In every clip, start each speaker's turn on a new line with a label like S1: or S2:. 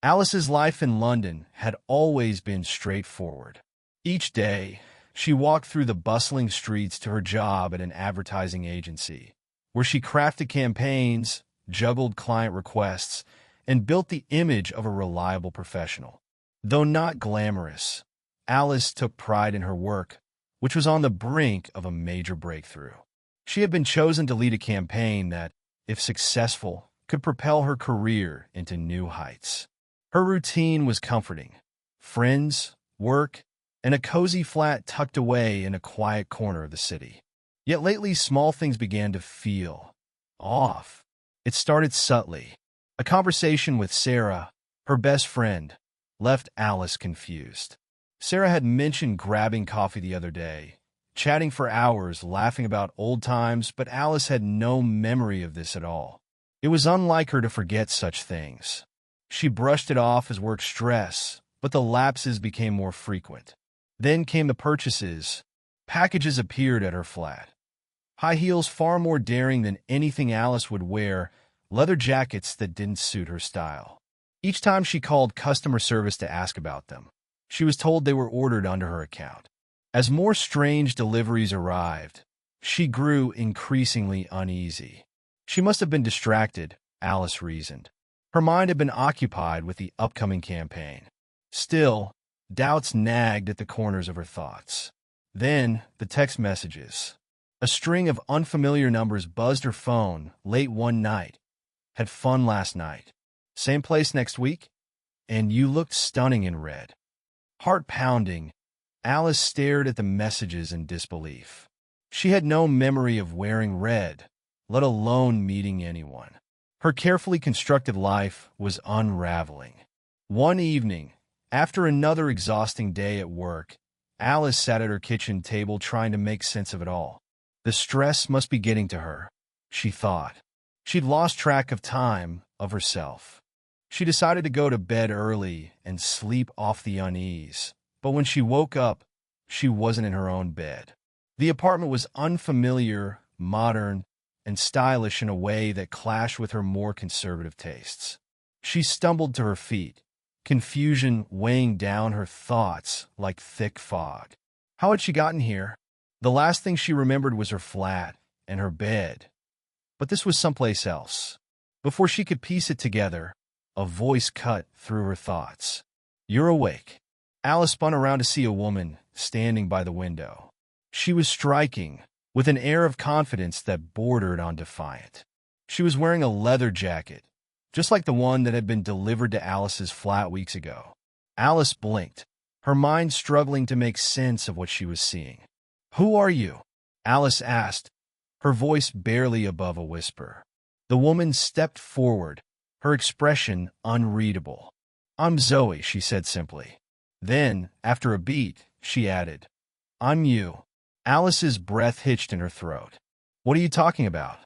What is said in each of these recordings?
S1: Alice's life in London had always been straightforward. Each day, she walked through the bustling streets to her job at an advertising agency, where she crafted campaigns, juggled client requests, and built the image of a reliable professional. Though not glamorous, Alice took pride in her work, which was on the brink of a major breakthrough. She had been chosen to lead a campaign that, if successful, could propel her career into new heights. Her routine was comforting: friends, work, and a cozy flat tucked away in a quiet corner of the city. Yet lately, small things began to feel off. It started subtly. A conversation with Sarah, her best friend, left Alice confused. Sarah had mentioned grabbing coffee the other day, chatting for hours, laughing about old times, but Alice had no memory of this at all. It was unlike her to forget such things. She brushed it off as work stress, but the lapses became more frequent. Then came the purchases. Packages appeared at her flat. High heels far more daring than anything Alice would wear, leather jackets that didn't suit her style. Each time she called customer service to ask about them, she was told they were ordered under her account. As more strange deliveries arrived, she grew increasingly uneasy. She must have been distracted, Alice reasoned. Her mind had been occupied with the upcoming campaign. Still, doubts nagged at the corners of her thoughts. Then, the text messages. A string of unfamiliar numbers buzzed her phone late one night. Had fun last night. Same place next week? And you looked stunning in red. Heart pounding, Alice stared at the messages in disbelief. She had no memory of wearing red, let alone meeting anyone. Her carefully constructed life was unraveling. One evening, after another exhausting day at work, Alice sat at her kitchen table trying to make sense of it all. The stress must be getting to her, she thought. She'd lost track of time, of herself. She decided to go to bed early and sleep off the unease. But when she woke up, she wasn't in her own bed. The apartment was unfamiliar, modern, and stylish in a way that clashed with her more conservative tastes. She stumbled to her feet, confusion weighing down her thoughts like thick fog. How had she gotten here? The last thing she remembered was her flat and her bed. But this was someplace else. Before she could piece it together, a voice cut through her thoughts. "You're awake." Alice spun around to see a woman standing by the window. She was striking, with an air of confidence that bordered on defiant. She was wearing a leather jacket, just like the one that had been delivered to Alice's flat weeks ago. Alice blinked, her mind struggling to make sense of what she was seeing. "Who are you?" Alice asked, her voice barely above a whisper. The woman stepped forward, her expression unreadable. "I'm Zoe," she said simply. Then, after a beat, she added, "I'm you." Alice's breath hitched in her throat. "What are you talking about?"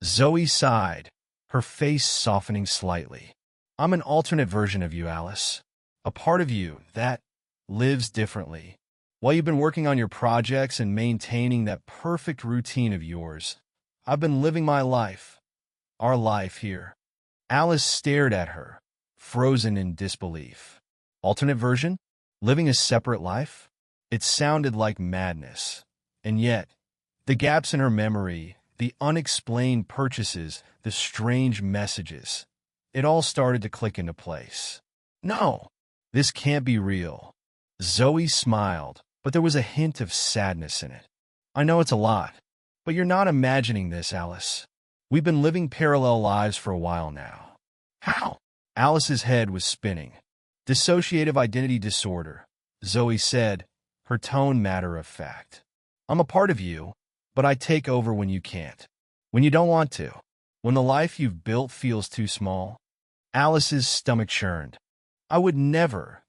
S1: Zoe sighed, her face softening slightly. "I'm an alternate version of you, Alice. A part of you that lives differently. While you've been working on your projects and maintaining that perfect routine of yours, I've been living my life, our life here." Alice stared at her, frozen in disbelief. Alternate version? Living a separate life? It sounded like madness. And yet, the gaps in her memory, the unexplained purchases, the strange messages, it all started to click into place. "No, this can't be real." Zoe smiled, but there was a hint of sadness in it. "I know it's a lot, but you're not imagining this, Alice. We've been living parallel lives for a while now." "How?" Alice's head was spinning. "Dissociative identity disorder," Zoe said, her tone matter of fact. "I'm a part of you, but I take over when you can't. When you don't want to. When the life you've built feels too small." Alice's stomach churned. "I would never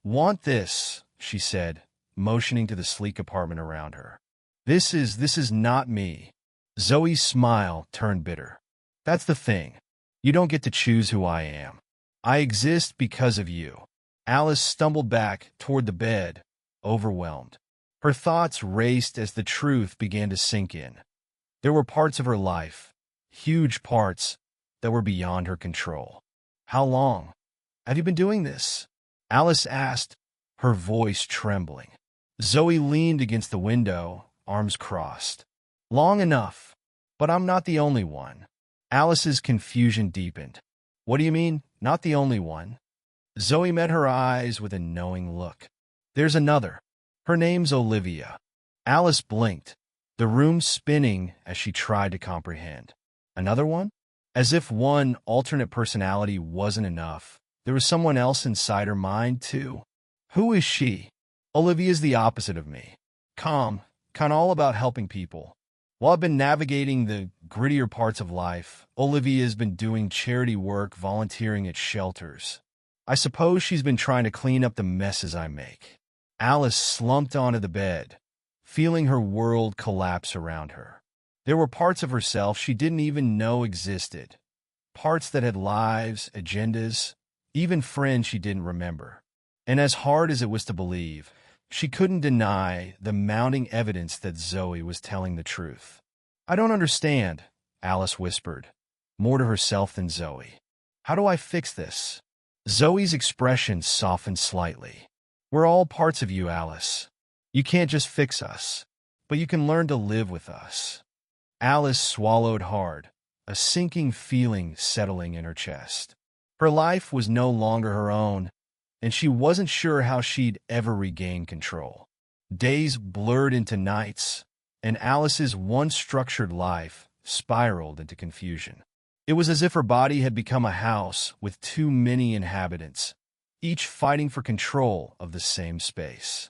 S1: want this," she said, motioning to the sleek apartment around her. This is not me." Zoe's smile turned bitter. "That's the thing. You don't get to choose who I am. I exist because of you." Alice stumbled back toward the bed, overwhelmed. Her thoughts raced as the truth began to sink in. There were parts of her life, huge parts, that were beyond her control. How long have you been doing this? Alice asked, her voice trembling. Zoe leaned against the window, arms crossed. Long enough, but I'm not the only one. Alice's confusion deepened. What do you mean, not the only one? Zoe met her eyes with a knowing look. There's another. Her name's Olivia. Alice blinked, the room spinning as she tried to comprehend. Another one? As if one alternate personality wasn't enough, there was someone else inside her mind, too. Who is she? Olivia's the opposite of me. Calm, kind of all about helping people. While I've been navigating the grittier parts of life, Olivia's been doing charity work, volunteering at shelters. I suppose she's been trying to clean up the messes I make. Alice slumped onto the bed, feeling her world collapse around her. There were parts of herself she didn't even know existed. Parts that had lives, agendas, even friends she didn't remember. And as hard as it was to believe, she couldn't deny the mounting evidence that Zoe was telling the truth. I don't understand, Alice whispered, more to herself than Zoe. How do I fix this? Zoe's expression softened slightly. We're all parts of you, Alice. You can't just fix us, but you can learn to live with us. Alice swallowed hard, a sinking feeling settling in her chest. Her life was no longer her own, and she wasn't sure how she'd ever regain control. Days blurred into nights, and Alice's once structured life spiraled into confusion. It was as if her body had become a house with too many inhabitants, each fighting for control of the same space.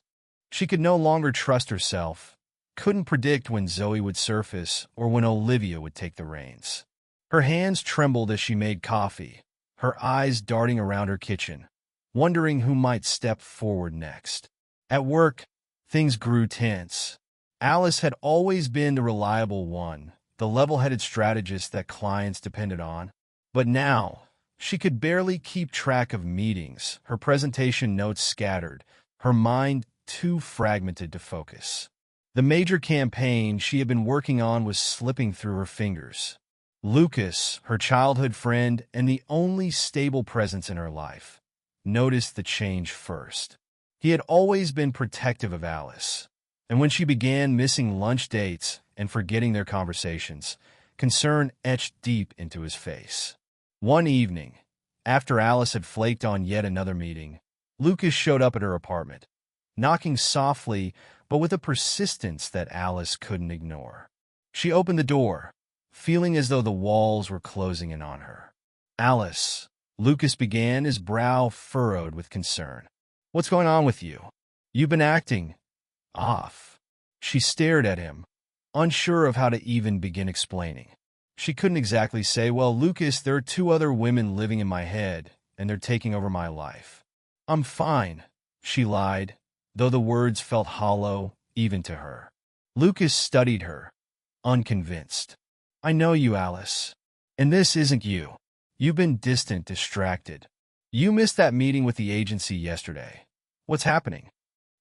S1: She could no longer trust herself, couldn't predict when Zoe would surface or when Olivia would take the reins. Her hands trembled as she made coffee, her eyes darting around her kitchen, wondering who might step forward next. At work, things grew tense. Alice had always been the reliable one, the level-headed strategist that clients depended on. But now, she could barely keep track of meetings, her presentation notes scattered, her mind too fragmented to focus. The major campaign she had been working on was slipping through her fingers. Lucas, her childhood friend and the only stable presence in her life, noticed the change first. He had always been protective of Alice, and when she began missing lunch dates and forgetting their conversations, concern etched deep into his face. One evening, after Alice had flaked on yet another meeting, Lucas showed up at her apartment, knocking softly but with a persistence that Alice couldn't ignore. She opened the door, feeling as though the walls were closing in on her. Alice, Lucas began, his brow furrowed with concern. What's going on with you? You've been acting off. She stared at him, unsure of how to even begin explaining. She couldn't exactly say, well, Lucas, there are 2 other women living in my head, and they're taking over my life. I'm fine, she lied, though the words felt hollow even to her. Lucas studied her, unconvinced. I know you, Alice. And this isn't you. You've been distant, distracted. You missed that meeting with the agency yesterday. What's happening?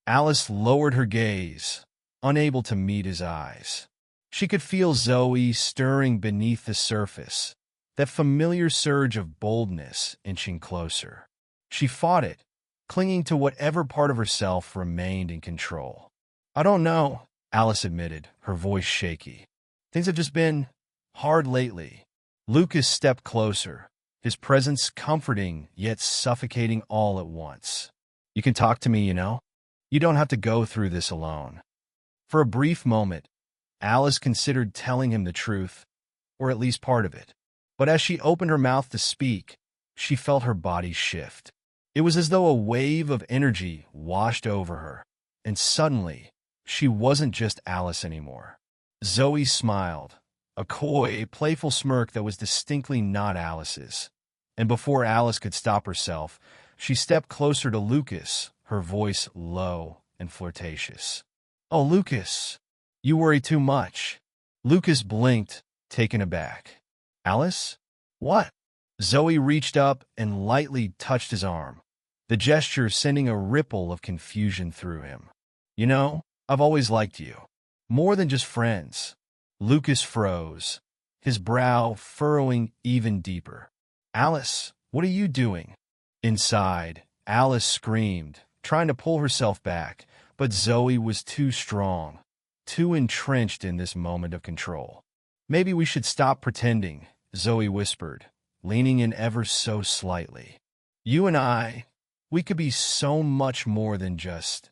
S1: Alice lowered her gaze, unable to meet his eyes. She could feel Zoe stirring beneath the surface, that familiar surge of boldness inching closer. She fought it, clinging to whatever part of herself remained in control. I don't know, Alice admitted, her voice shaky. Things have just been hard lately. Lucas stepped closer, his presence comforting yet suffocating all at once. You can talk to me, you know? You don't have to go through this alone. For a brief moment, Alice considered telling him the truth, or at least part of it. But as she opened her mouth to speak, she felt her body shift. It was as though a wave of energy washed over her, and suddenly, she wasn't just Alice anymore. Zoe smiled, a coy, playful smirk that was distinctly not Alice's. And before Alice could stop herself, she stepped closer to Lucas, her voice low and flirtatious. Oh, Lucas, you worry too much. Lucas blinked, taken aback. Alice? What? Zoe reached up and lightly touched his arm, the gesture sending a ripple of confusion through him. You know, I've always liked you. More than just friends. Lucas froze, his brow furrowing even deeper. Alice, What are you doing? Inside, Alice screamed, trying to pull herself back, but Zoe was too strong, too entrenched in this moment of control. Maybe we should stop pretending, Zoe whispered, leaning in ever so slightly. You and I, we could be so much more than just...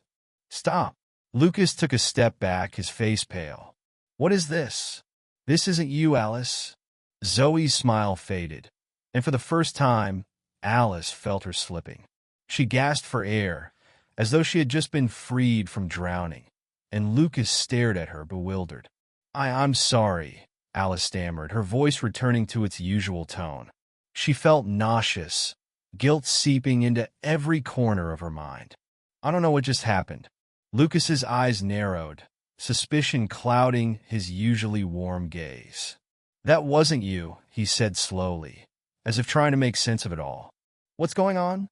S1: Stop. Lucas took a step back, his face pale. What is this? This isn't you, Alice. Zoe's smile faded, and for the first time, Alice felt her slipping. She gasped for air, as though she had just been freed from drowning, and Lucas stared at her, bewildered. I'm sorry, Alice stammered, her voice returning to its usual tone. She felt nauseous, guilt seeping into every corner of her mind. I don't know what just happened. Lucas's eyes narrowed, suspicion clouding his usually warm gaze. That wasn't you, he said slowly, as if trying to make sense of it all. What's going on?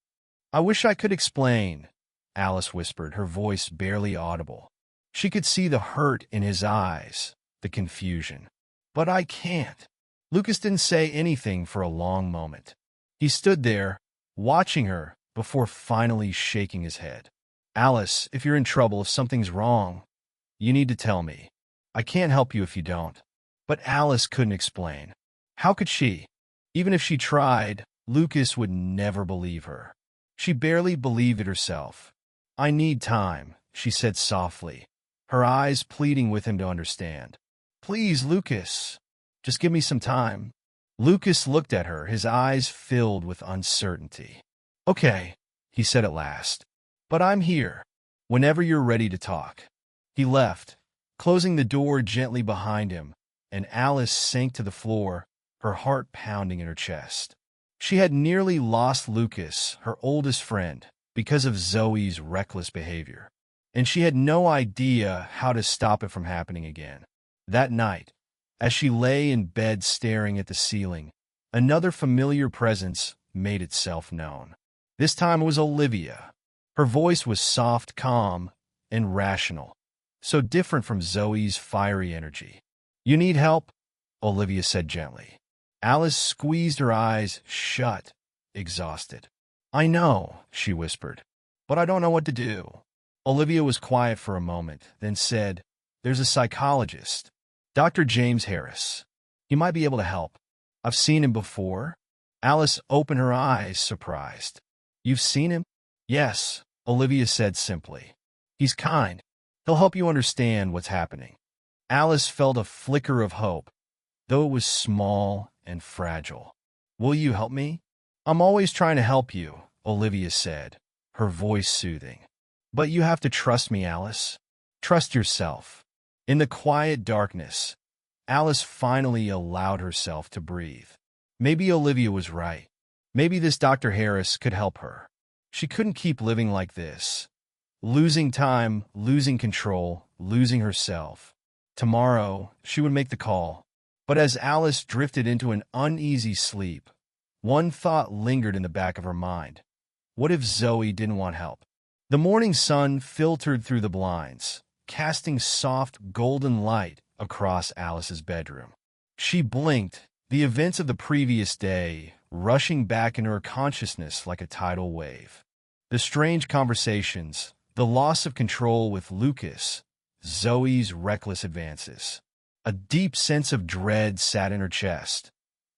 S1: I wish I could explain, Alice whispered, her voice barely audible. She could see the hurt in his eyes, the confusion. But I can't. Lucas didn't say anything for a long moment. He stood there, watching her, before finally shaking his head. Alice, if you're in trouble, if something's wrong, you need to tell me. I can't help you if you don't. But Alice couldn't explain. How could she? Even if she tried, Lucas would never believe her. She barely believed it herself. I need time, she said softly, her eyes pleading with him to understand. Please, Lucas, just give me some time. Lucas looked at her, his eyes filled with uncertainty. Okay, he said at last, but I'm here, whenever you're ready to talk. He left, closing the door gently behind him, and Alice sank to the floor, her heart pounding in her chest. She had nearly lost Lucas, her oldest friend, because of Zoe's reckless behavior, and she had no idea how to stop it from happening again. That night, as she lay in bed staring at the ceiling, another familiar presence made itself known. This time it was Olivia. Her voice was soft, calm, and rational, so different from Zoe's fiery energy. You need help? Olivia said gently. Alice squeezed her eyes shut, exhausted. I know, she whispered, but I don't know what to do. Olivia was quiet for a moment, then said, There's a psychologist, Dr. James Harris. He might be able to help. I've seen him before. Alice opened her eyes, surprised. You've seen him? Yes, Olivia said simply. He's kind. He'll help you understand what's happening. Alice felt a flicker of hope, though it was small and fragile. Will you help me? I'm always trying to help you, Olivia said, her voice soothing. But you have to trust me, Alice. Trust yourself. In the quiet darkness, Alice finally allowed herself to breathe. Maybe Olivia was right. Maybe this Dr. Harris could help her. She couldn't keep living like this. Losing time, losing control, losing herself. Tomorrow, she would make the call. But as Alice drifted into an uneasy sleep, one thought lingered in the back of her mind. What if Zoe didn't want help? The morning sun filtered through the blinds, casting soft golden light across Alice's bedroom. She blinked, the events of the previous day rushing back into her consciousness like a tidal wave. The strange conversations, the loss of control with Lucas, Zoe's reckless advances. A deep sense of dread sat in her chest,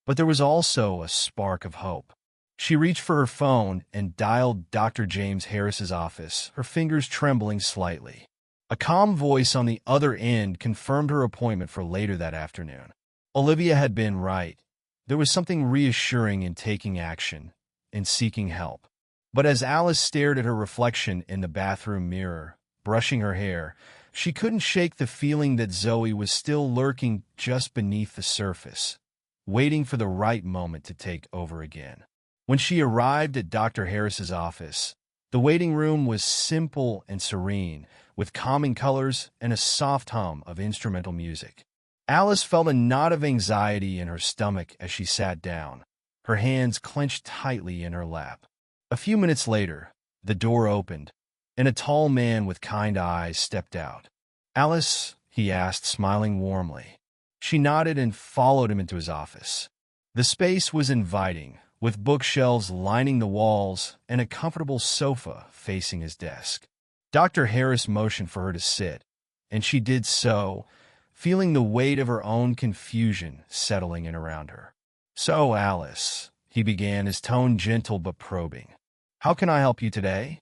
S1: but there was also a spark of hope. She reached for her phone and dialed Dr. James Harris's office, her fingers trembling slightly. A calm voice on the other end confirmed her appointment for later that afternoon. Olivia had been right. There was something reassuring in taking action, in seeking help. But as Alice stared at her reflection in the bathroom mirror, brushing her hair, she couldn't shake the feeling that Zoe was still lurking just beneath the surface, waiting for the right moment to take over again. When she arrived at Dr. Harris's office, the waiting room was simple and serene, with calming colors and a soft hum of instrumental music. Alice felt a knot of anxiety in her stomach as she sat down, her hands clenched tightly in her lap. A few minutes later, the door opened, and a tall man with kind eyes stepped out. Alice, he asked, smiling warmly. She nodded and followed him into his office. The space was inviting, with bookshelves lining the walls and a comfortable sofa facing his desk. Dr. Harris motioned for her to sit, and she did so, feeling the weight of her own confusion settling in around her. "So, Alice," he began, his tone gentle but probing, "how can I help you today?"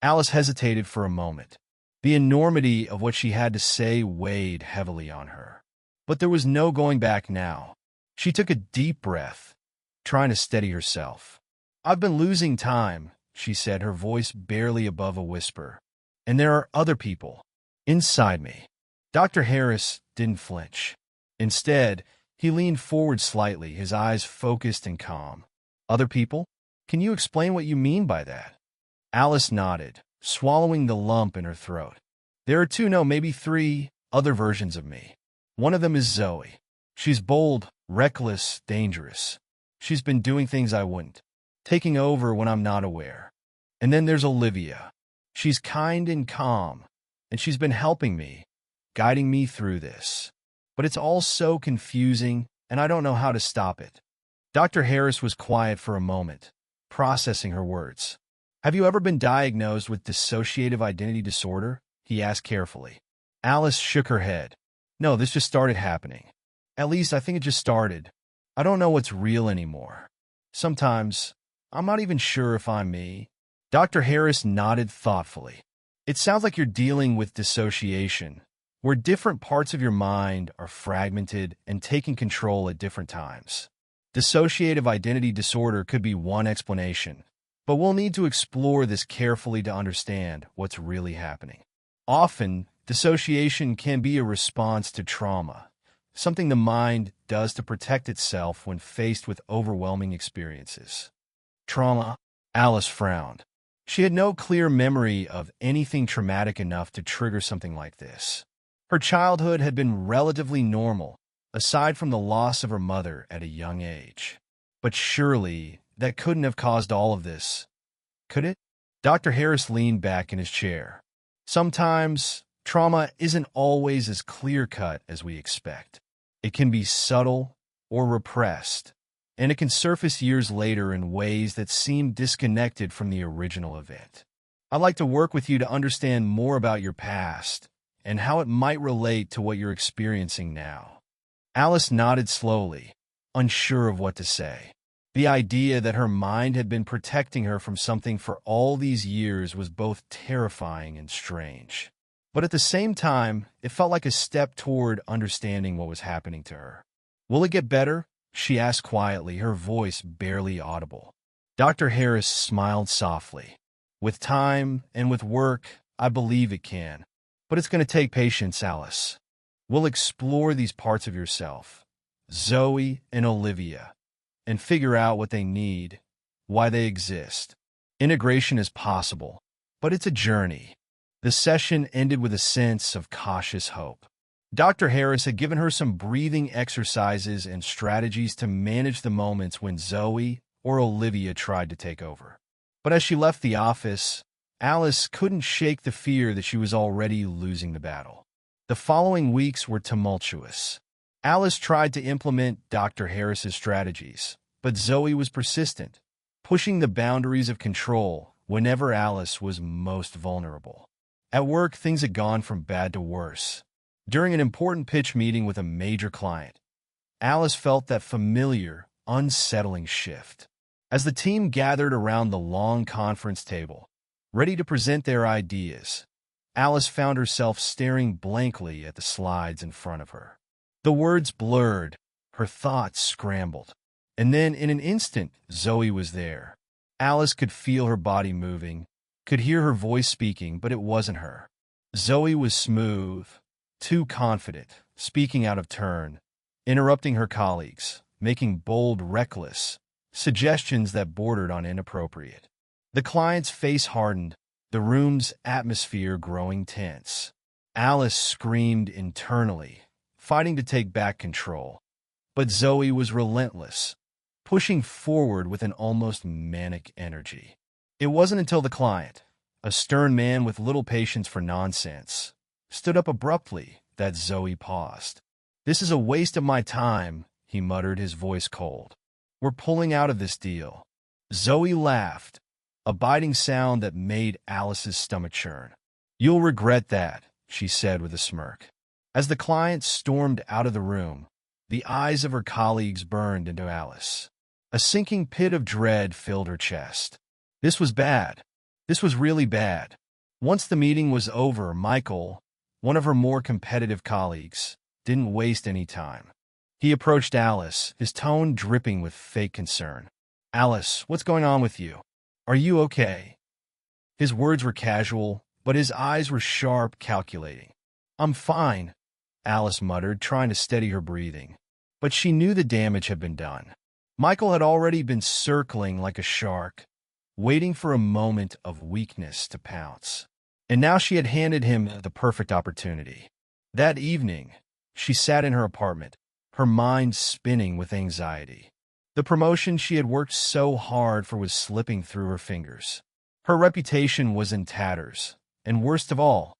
S1: Alice hesitated for a moment. The enormity of what she had to say weighed heavily on her. But there was no going back now. She took a deep breath, trying to steady herself. "I've been losing time," she said, her voice barely above a whisper. "And there are other people inside me." Dr. Harris didn't flinch. Instead, he leaned forward slightly, his eyes focused and calm. "Other people? Can you explain what you mean by that?" Alice nodded, swallowing the lump in her throat. "There are two, no, maybe three other versions of me. One of them is Zoe. She's bold, reckless, dangerous. She's been doing things I wouldn't, taking over when I'm not aware. And then there's Olivia. She's kind and calm, and she's been helping me, guiding me through this. But it's all so confusing, and I don't know how to stop it." Dr. Harris was quiet for a moment, processing her words. "Have you ever been diagnosed with dissociative identity disorder?" he asked carefully. Alice shook her head. "No, this just started happening. At least I think it just started. I don't know what's real anymore. Sometimes, I'm not even sure if I'm me." Dr. Harris nodded thoughtfully. "It sounds like you're dealing with dissociation, where different parts of your mind are fragmented and taking control at different times. Dissociative identity disorder could be one explanation, but we'll need to explore this carefully to understand what's really happening. Often, dissociation can be a response to trauma, something the mind does to protect itself when faced with overwhelming experiences." "Trauma?" Alice frowned. She had no clear memory of anything traumatic enough to trigger something like this. Her childhood had been relatively normal, aside from the loss of her mother at a young age. But surely, that couldn't have caused all of this, could it? Dr. Harris leaned back in his chair. "Sometimes, trauma isn't always as clear-cut as we expect. It can be subtle or repressed, and it can surface years later in ways that seem disconnected from the original event. I'd like to work with you to understand more about your past and how it might relate to what you're experiencing now." Alice nodded slowly, unsure of what to say. The idea that her mind had been protecting her from something for all these years was both terrifying and strange. But at the same time, it felt like a step toward understanding what was happening to her. "Will it get better?" she asked quietly, her voice barely audible. Dr. Harris smiled softly. "With time and with work, I believe it can. But it's going to take patience, Alice. We'll explore these parts of yourself, Zoe and Olivia, and figure out what they need, why they exist. Integration is possible, but it's a journey." The session ended with a sense of cautious hope. Dr. Harris had given her some breathing exercises and strategies to manage the moments when Zoe or Olivia tried to take over. But as she left the office, Alice couldn't shake the fear that she was already losing the battle. The following weeks were tumultuous. Alice tried to implement Dr. Harris's strategies, but Zoe was persistent, pushing the boundaries of control whenever Alice was most vulnerable. At work, things had gone from bad to worse. During an important pitch meeting with a major client, Alice felt that familiar, unsettling shift. As the team gathered around the long conference table, ready to present their ideas, Alice found herself staring blankly at the slides in front of her. The words blurred, her thoughts scrambled. And then, in an instant, Zoe was there. Alice could feel her body moving, could hear her voice speaking, but it wasn't her. Zoe was smooth, too confident, speaking out of turn, interrupting her colleagues, making bold, reckless suggestions that bordered on inappropriate. The client's face hardened, the room's atmosphere growing tense. Alice screamed internally, fighting to take back control. But Zoe was relentless, pushing forward with an almost manic energy. It wasn't until the client, a stern man with little patience for nonsense, stood up abruptly that Zoe paused. "This is a waste of my time," he muttered, his voice cold. We're pulling out of this deal." Zoe laughed, a biting sound that made Alice's stomach churn. "You'll regret that," she said with a smirk. As the client stormed out of the room, the eyes of her colleagues burned into Alice. A sinking pit of dread filled her chest. This was bad. This was really bad. Once the meeting was over, Michael, one of her more competitive colleagues, didn't waste any time. He approached Alice, his tone dripping with fake concern. "Alice, what's going on with you? Are you okay?" His words were casual, but his eyes were sharp, calculating. "I'm fine," Alice muttered, trying to steady her breathing. But she knew the damage had been done. Michael had already been circling like a shark, waiting for a moment of weakness to pounce. And now she had handed him the perfect opportunity. That evening, she sat in her apartment, her mind spinning with anxiety. The promotion she had worked so hard for was slipping through her fingers. Her reputation was in tatters, and worst of all,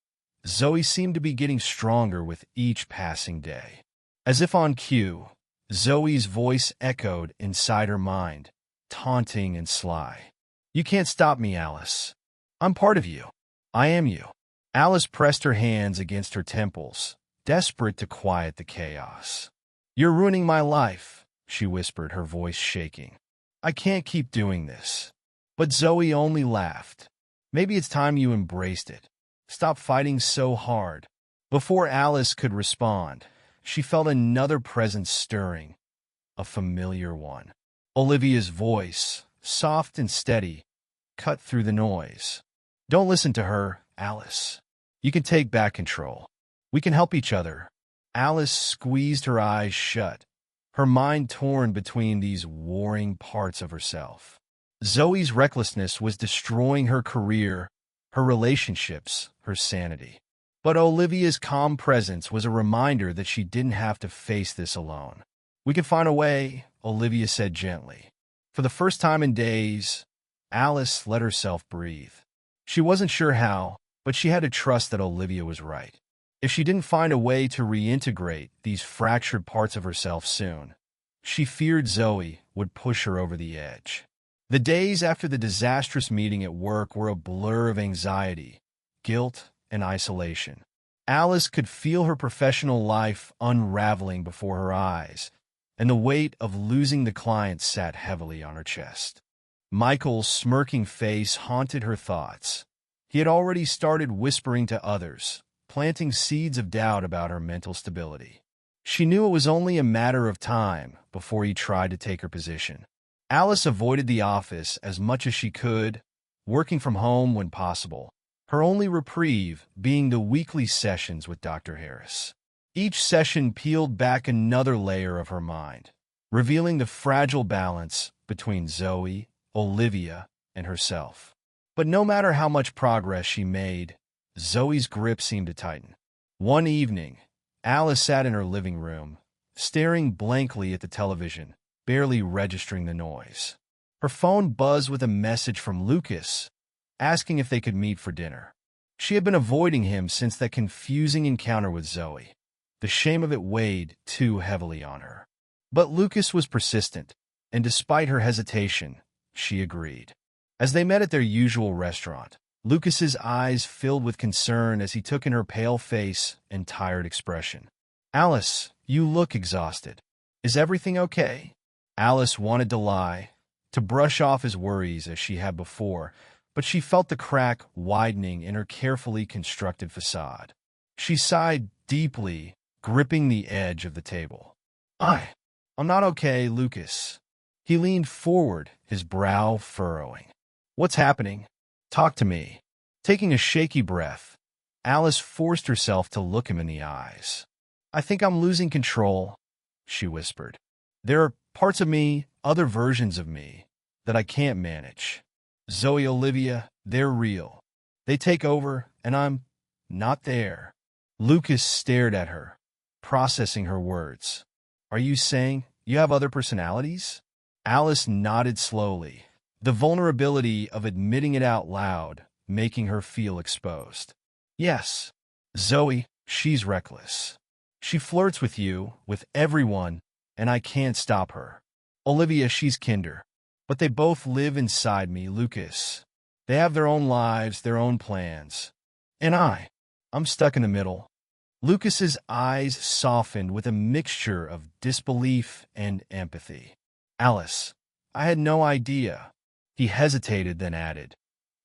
S1: Zoe seemed to be getting stronger with each passing day. As if on cue, Zoe's voice echoed inside her mind, taunting and sly. "You can't stop me, Alice. I'm part of you. I am you." Alice pressed her hands against her temples, desperate to quiet the chaos. "You're ruining my life," she whispered, her voice shaking. "I can't keep doing this." But Zoe only laughed. "Maybe it's time you embraced it. Stop fighting so hard." Before Alice could respond, she felt another presence stirring, a familiar one. Olivia's voice, soft and steady, cut through the noise. "Don't listen to her, Alice. You can take back control. We can help each other." Alice squeezed her eyes shut, her mind torn between these warring parts of herself. Zoe's recklessness was destroying her career, her relationships, her sanity. But Olivia's calm presence was a reminder that she didn't have to face this alone. "We can find a way," Olivia said gently. For the first time in days, Alice let herself breathe. She wasn't sure how, but she had to trust that Olivia was right. If she didn't find a way to reintegrate these fractured parts of herself soon, she feared Zoe would push her over the edge. The days after the disastrous meeting at work were a blur of anxiety, guilt, and isolation. Alice could feel her professional life unraveling before her eyes, and the weight of losing the client sat heavily on her chest. Michael's smirking face haunted her thoughts. He had already started whispering to others, planting seeds of doubt about her mental stability. She knew it was only a matter of time before he tried to take her position. Alice avoided the office as much as she could, working from home when possible, her only reprieve being the weekly sessions with Dr. Harris. Each session peeled back another layer of her mind, revealing the fragile balance between Zoe, Olivia, and herself. But no matter how much progress she made, Zoe's grip seemed to tighten. One evening, Alice sat in her living room, staring blankly at the television, barely registering the noise. Her phone buzzed with a message from Lucas, asking if they could meet for dinner. She had been avoiding him since that confusing encounter with Zoe. The shame of it weighed too heavily on her. But Lucas was persistent, and despite her hesitation, she agreed. As they met at their usual restaurant, Lucas's eyes filled with concern as he took in her pale face and tired expression. "Alice, you look exhausted. Is everything okay?" Alice wanted to lie, to brush off his worries as she had before, but she felt the crack widening in her carefully constructed facade. She sighed deeply, gripping the edge of the table. I'm not okay, Lucas." He leaned forward, his brow furrowing. "What's happening? Talk to me." Taking a shaky breath, Alice forced herself to look him in the eyes. "I think I'm losing control," she whispered. "There are parts of me, other versions of me, that I can't manage. Zoe, Olivia, they're real. They take over, and I'm not there." Lucas stared at her, processing her words. "Are you saying you have other personalities?" Alice nodded slowly, the vulnerability of admitting it out loud making her feel exposed. "Yes, Zoe, she's reckless. She flirts with you, with everyone, and I can't stop her. Olivia, she's kinder. But they both live inside me, Lucas. They have their own lives, their own plans. And I'm stuck in the middle. Lucas's eyes softened with a mixture of disbelief and empathy. Alice, I had no idea. He hesitated, then added,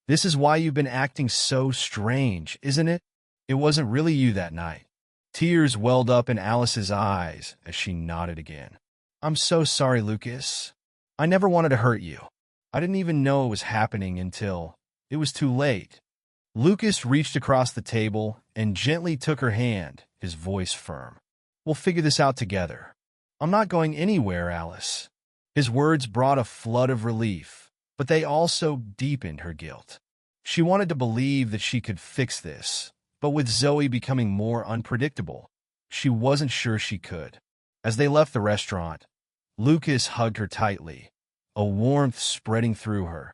S1: This is why you've been acting so strange, isn't it? It wasn't really you that night. Tears welled up in Alice's eyes as she nodded again. I'm so sorry, Lucas. I never wanted to hurt you. I didn't even know it was happening until it was too late. Lucas reached across the table and gently took her hand, his voice firm. We'll figure this out together. I'm not going anywhere, Alice. His words brought a flood of relief, but they also deepened her guilt. She wanted to believe that she could fix this, but with Zoe becoming more unpredictable, she wasn't sure she could. As they left the restaurant, Lucas hugged her tightly, a warmth spreading through her,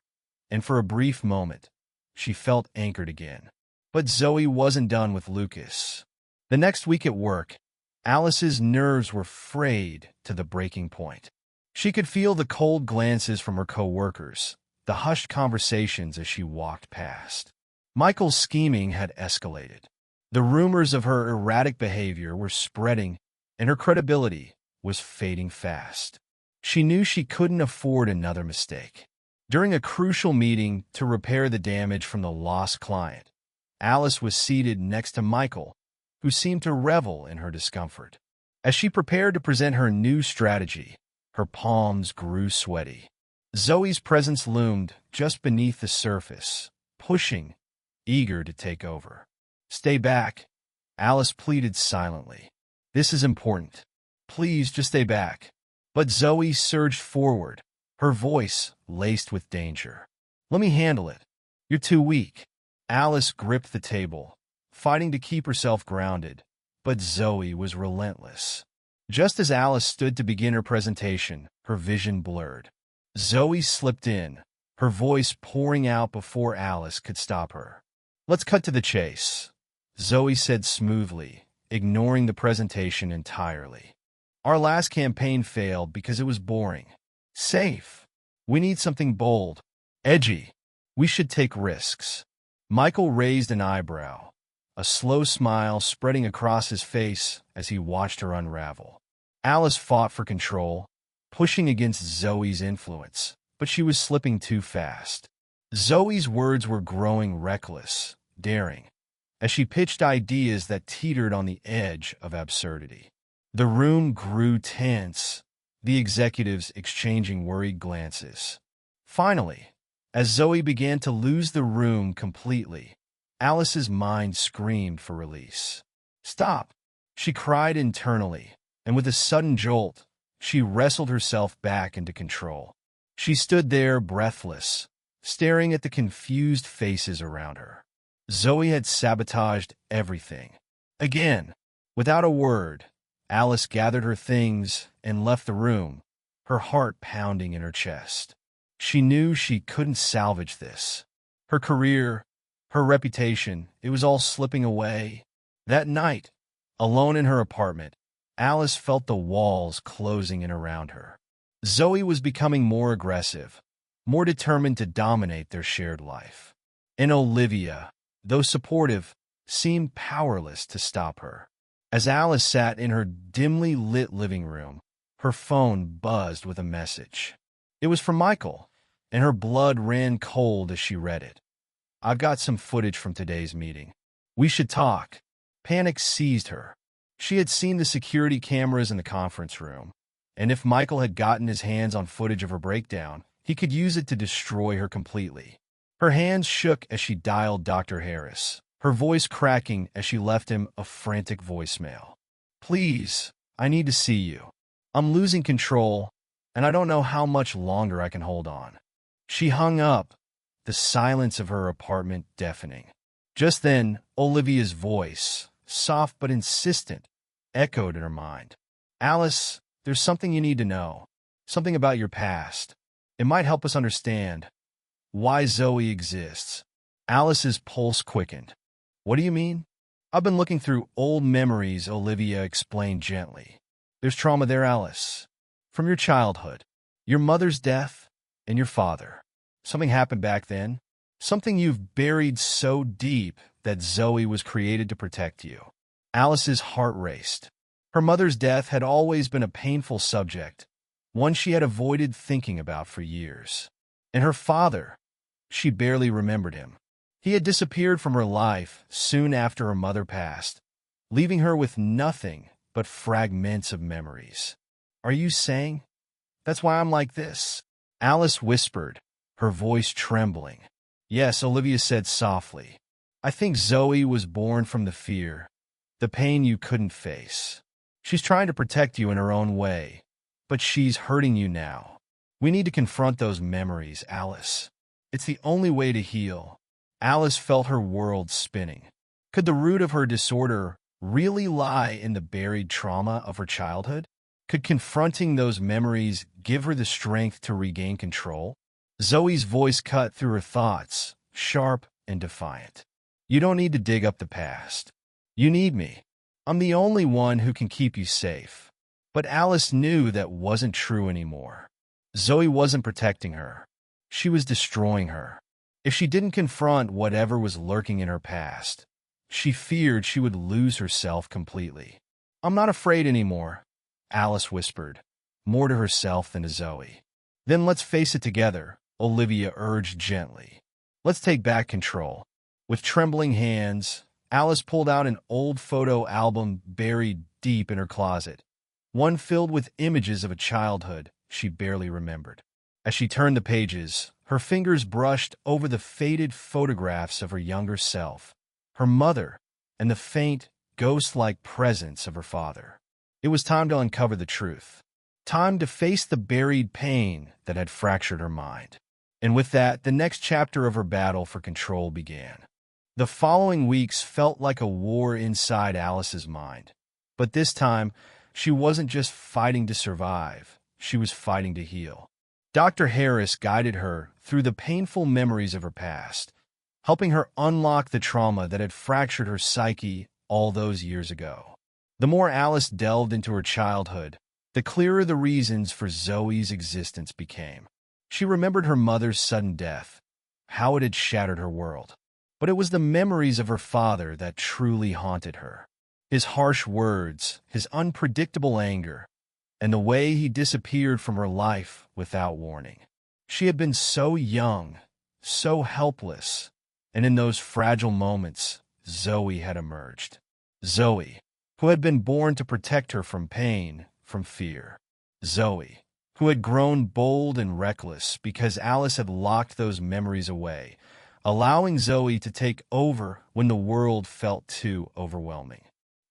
S1: and for a brief moment, she felt anchored again. But Zoe wasn't done with Lucas. The next week at work, Alice's nerves were frayed to the breaking point. She could feel the cold glances from her co-workers, the hushed conversations as she walked past. Michael's scheming had escalated. The rumors of her erratic behavior were spreading, and her credibility was fading fast. She knew she couldn't afford another mistake. During a crucial meeting to repair the damage from the lost client, Alice was seated next to Michael, who seemed to revel in her discomfort. As she prepared to present her new strategy, her palms grew sweaty. Zoe's presence loomed just beneath the surface, pushing, eager to take over. Stay back, Alice pleaded silently. This is important. Please just stay back. But Zoe surged forward, her voice laced with danger. Let me handle it. You're too weak. Alice gripped the table, fighting to keep herself grounded, but Zoe was relentless. Just as Alice stood to begin her presentation, her vision blurred. Zoe slipped in, her voice pouring out before Alice could stop her. Let's cut to the chase, Zoe said smoothly, ignoring the presentation entirely. Our last campaign failed because it was boring. Safe. We need something bold, edgy. We should take risks. Michael raised an eyebrow, a slow smile spreading across his face as he watched her unravel. Alice fought for control, pushing against Zoe's influence, but she was slipping too fast. Zoe's words were growing reckless, daring, as she pitched ideas that teetered on the edge of absurdity. The room grew tense, the executives exchanging worried glances. Finally, as Zoe began to lose the room completely, Alice's mind screamed for release. Stop, she cried internally, and with a sudden jolt, she wrestled herself back into control. She stood there breathless, staring at the confused faces around her. Zoe had sabotaged everything. Again, without a word, Alice gathered her things and left the room, her heart pounding in her chest. She knew she couldn't salvage this. Her career, her reputation, it was all slipping away. That night, alone in her apartment, Alice felt the walls closing in around her. Zoe was becoming more aggressive, more determined to dominate their shared life. And Olivia, though supportive, seemed powerless to stop her. As Alice sat in her dimly lit living room, her phone buzzed with a message. It was from Michael, and her blood ran cold as she read it. I've got some footage from today's meeting. We should talk. Panic seized her. She had seen the security cameras in the conference room, and if Michael had gotten his hands on footage of her breakdown, he could use it to destroy her completely. Her hands shook as she dialed Dr. Harris, her voice cracking as she left him a frantic voicemail. Please, I need to see you. I'm losing control, and I don't know how much longer I can hold on. She hung up, the silence of her apartment deafening. Just then, Olivia's voice, soft but insistent, echoed in her mind. Alice, there's something you need to know. Something about your past. It might help us understand why Zoe exists. Alice's pulse quickened. What do you mean? I've been looking through old memories, Olivia explained gently. There's trauma there, Alice. From your childhood. Your mother's death and your father. Something happened back then. Something you've buried so deep that Zoe was created to protect you. Alice's heart raced. Her mother's death had always been a painful subject, one she had avoided thinking about for years. And her father, she barely remembered him. He had disappeared from her life soon after her mother passed, leaving her with nothing but fragments of memories. Are you saying that's why I'm like this? Alice whispered, her voice trembling. Yes, Olivia said softly. I think Zoe was born from the fear, the pain you couldn't face. She's trying to protect you in her own way, but she's hurting you now. We need to confront those memories, Alice. It's the only way to heal. Alice felt her world spinning. Could the root of her disorder really lie in the buried trauma of her childhood? Could confronting those memories give her the strength to regain control? Zoe's voice cut through her thoughts, sharp and defiant. You don't need to dig up the past. You need me. I'm the only one who can keep you safe. But Alice knew that wasn't true anymore. Zoe wasn't protecting her. She was destroying her. If she didn't confront whatever was lurking in her past, she feared she would lose herself completely. I'm not afraid anymore, Alice whispered, more to herself than to Zoe. Then let's face it together, Olivia urged gently. Let's take back control. With trembling hands, Alice pulled out an old photo album buried deep in her closet, one filled with images of a childhood she barely remembered. As she turned the pages, her fingers brushed over the faded photographs of her younger self, her mother, and the faint, ghost-like presence of her father. It was time to uncover the truth. Time to face the buried pain that had fractured her mind. And with that, the next chapter of her battle for control began. The following weeks felt like a war inside Alice's mind. But this time, she wasn't just fighting to survive, she was fighting to heal. Dr. Harris guided her through the painful memories of her past, helping her unlock the trauma that had fractured her psyche all those years ago. The more Alice delved into her childhood, the clearer the reasons for Zoe's existence became. She remembered her mother's sudden death, how it had shattered her world. But it was the memories of her father that truly haunted her. His harsh words, his unpredictable anger, and the way he disappeared from her life without warning. She had been so young, so helpless, and in those fragile moments, Zoe had emerged. Zoe, who had been born to protect her from pain, from fear. Zoe, who had grown bold and reckless because Alice had locked those memories away, allowing Zoe to take over when the world felt too overwhelming.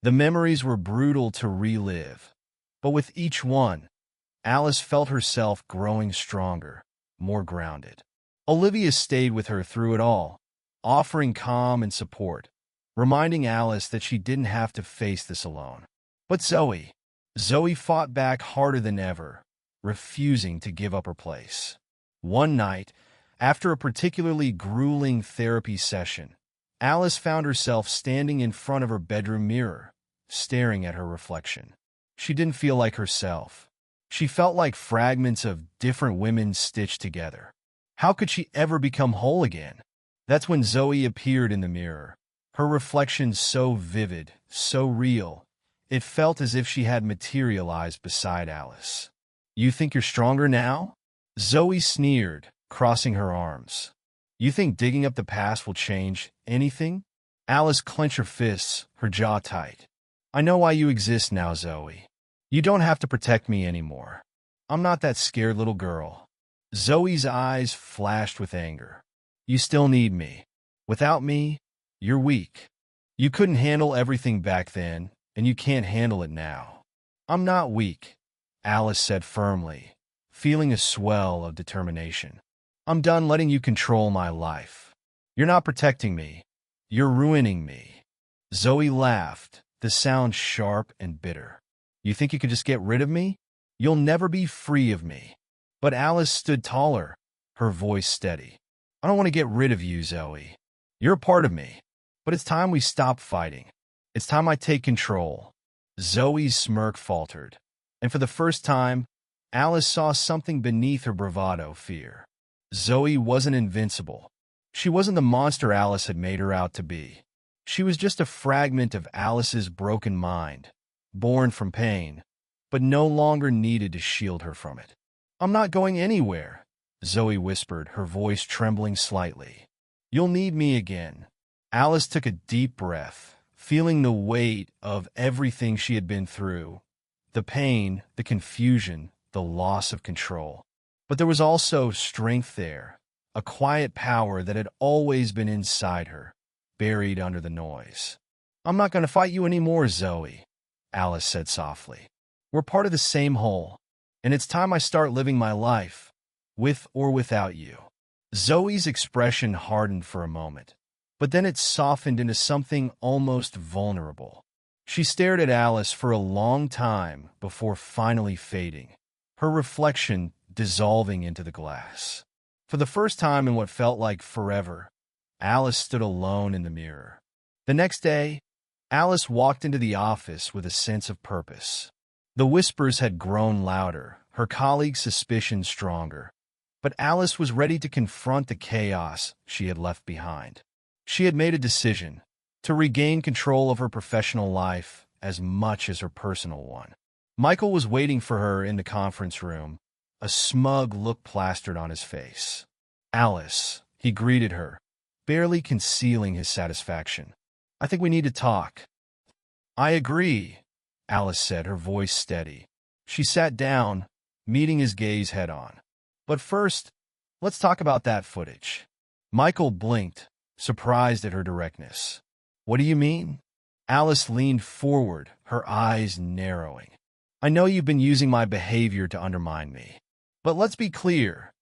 S1: The memories were brutal to relive, but with each one, Alice felt herself growing stronger, more grounded. Olivia stayed with her through it all, offering calm and support, reminding Alice that she didn't have to face this alone. But Zoe fought back harder than ever, refusing to give up her place. One night, after a particularly grueling therapy session, Alice found herself standing in front of her bedroom mirror, staring at her reflection. She didn't feel like herself. She felt like fragments of different women stitched together. How could she ever become whole again? That's when Zoe appeared in the mirror, her reflection so vivid, so real, it felt as if she had materialized beside Alice. You think you're stronger now? Zoe sneered, crossing her arms. You think digging up the past will change anything? Alice clenched her fists, her jaw tight. I know why you exist now, Zoe. You don't have to protect me anymore. I'm not that scared little girl. Zoe's eyes flashed with anger. You still need me. Without me, you're weak. You couldn't handle everything back then, and you can't handle it now. I'm not weak, Alice said firmly, feeling a swell of determination. I'm done letting you control my life. You're not protecting me. You're ruining me. Zoe laughed, the sound sharp and bitter. You think you could just get rid of me? You'll never be free of me. But Alice stood taller, her voice steady. I don't want to get rid of you, Zoe. You're a part of me. But it's time we stop fighting. It's time I take control. Zoe's smirk faltered, and for the first time, Alice saw something beneath her bravado fear. Zoe wasn't invincible. She wasn't the monster Alice had made her out to be. She was just a fragment of Alice's broken mind, born from pain, but no longer needed to shield her from it. "I'm not going anywhere," Zoe whispered, her voice trembling slightly. "You'll need me again." Alice took a deep breath, feeling the weight of everything she had been through. The pain, the confusion, the loss of control. But there was also strength there, a quiet power that had always been inside her, buried under the noise. "I'm not going to fight you anymore, Zoe," Alice said softly. "We're part of the same whole, and it's time I start living my life, with or without you." Zoe's expression hardened for a moment, but then it softened into something almost vulnerable. She stared at Alice for a long time before finally fading, her reflection dissolving into the glass. For the first time in what felt like forever, Alice stood alone in the mirror. The next day, Alice walked into the office with a sense of purpose. The whispers had grown louder, her colleagues' suspicions stronger, but Alice was ready to confront the chaos she had left behind. She had made a decision to regain control of her professional life as much as her personal one. Michael was waiting for her in the conference room, a smug look plastered on his face. "Alice," he greeted her, barely concealing his satisfaction. "I think we need to talk." "I agree," Alice said, her voice steady. She sat down, meeting his gaze head-on. "But first, let's talk about that footage." Michael blinked, surprised at her directness. "What do you mean?" Alice leaned forward, her eyes narrowing. "I know you've been using my behavior to undermine me. But let's be clear.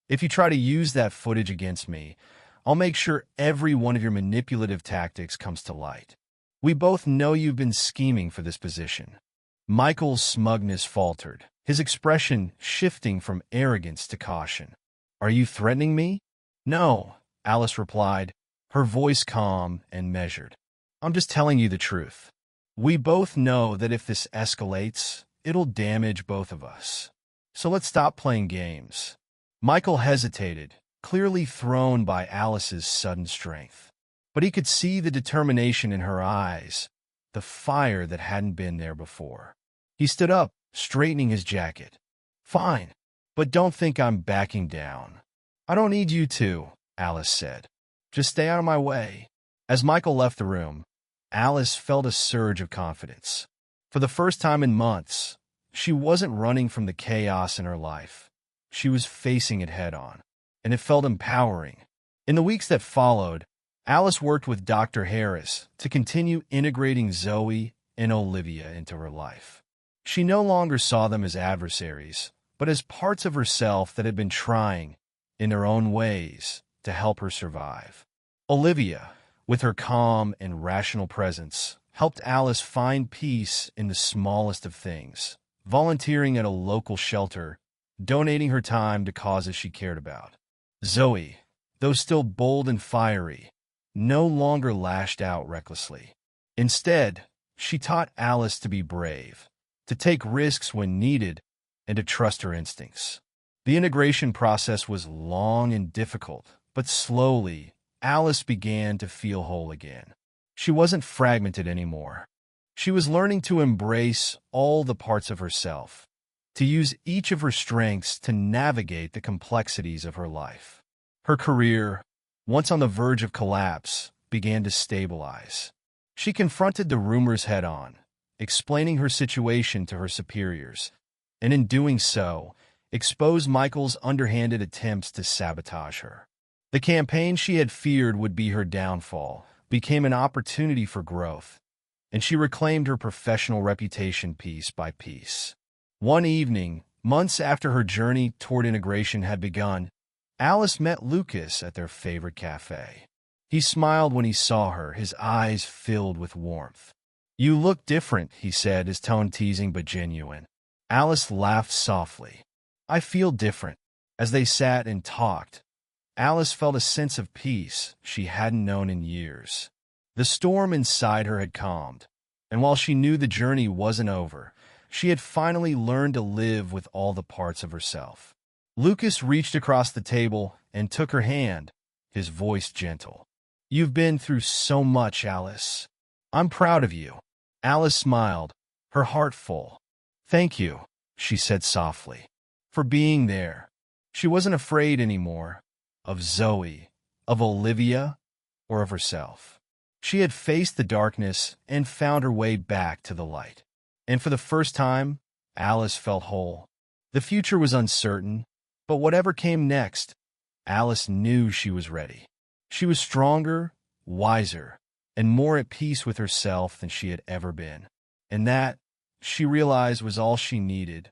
S1: If you try to use that footage against me, I'll make sure every one of your manipulative tactics comes to light. We both know you've been scheming for this position." Michael's smugness faltered, his expression shifting from arrogance to caution. "Are you threatening me?" "No," Alice replied, her voice calm and measured. "I'm just telling you the truth. We both know that if this escalates, it'll damage both of us. So let's stop playing games." Michael hesitated, clearly thrown by Alice's sudden strength. But he could see the determination in her eyes, the fire that hadn't been there before. He stood up, straightening his jacket. "Fine, but don't think I'm backing down." "I don't need you to," Alice said. "Just stay out of my way." As Michael left the room, Alice felt a surge of confidence. For the first time in months, she wasn't running from the chaos in her life. She was facing it head-on, and it felt empowering. In the weeks that followed, Alice worked with Dr. Harris to continue integrating Zoe and Olivia into her life. She no longer saw them as adversaries, but as parts of herself that had been trying, in their own ways, to help her survive. Olivia, with her calm and rational presence, helped Alice find peace in the smallest of things, volunteering at a local shelter, donating her time to causes she cared about. Zoe, though still bold and fiery, no longer lashed out recklessly. Instead, she taught Alice to be brave, to take risks when needed, and to trust her instincts. The integration process was long and difficult, but slowly, Alice began to feel whole again. She wasn't fragmented anymore. She was learning to embrace all the parts of herself, to use each of her strengths to navigate the complexities of her life. Her career, once on the verge of collapse, began to stabilize. She confronted the rumors head-on, explaining her situation to her superiors, and in doing so, exposed Michael's underhanded attempts to sabotage her. The campaign she had feared would be her downfall became an opportunity for growth, and she reclaimed her professional reputation piece by piece. One evening, months after her journey toward integration had begun, Alice met Lucas at their favorite cafe. He smiled when he saw her, his eyes filled with warmth. "You look different," he said, his tone teasing but genuine. Alice laughed softly. "I feel different." As they sat and talked, Alice felt a sense of peace she hadn't known in years. The storm inside her had calmed, and while she knew the journey wasn't over, She had finally learned to live with all the parts of herself. Lucas reached across the table and took her hand, his voice gentle. "You've been through so much, Alice. I'm proud of you." Alice smiled, her heart full. "Thank you," she said softly, "for being there." She wasn't afraid anymore of Zoe, of Olivia, or of herself. She had faced the darkness and found her way back to the light. And for the first time, Alice felt whole. The future was uncertain, but whatever came next, Alice knew she was ready. She was stronger, wiser, and more at peace with herself than she had ever been. And that, she realized, was all she needed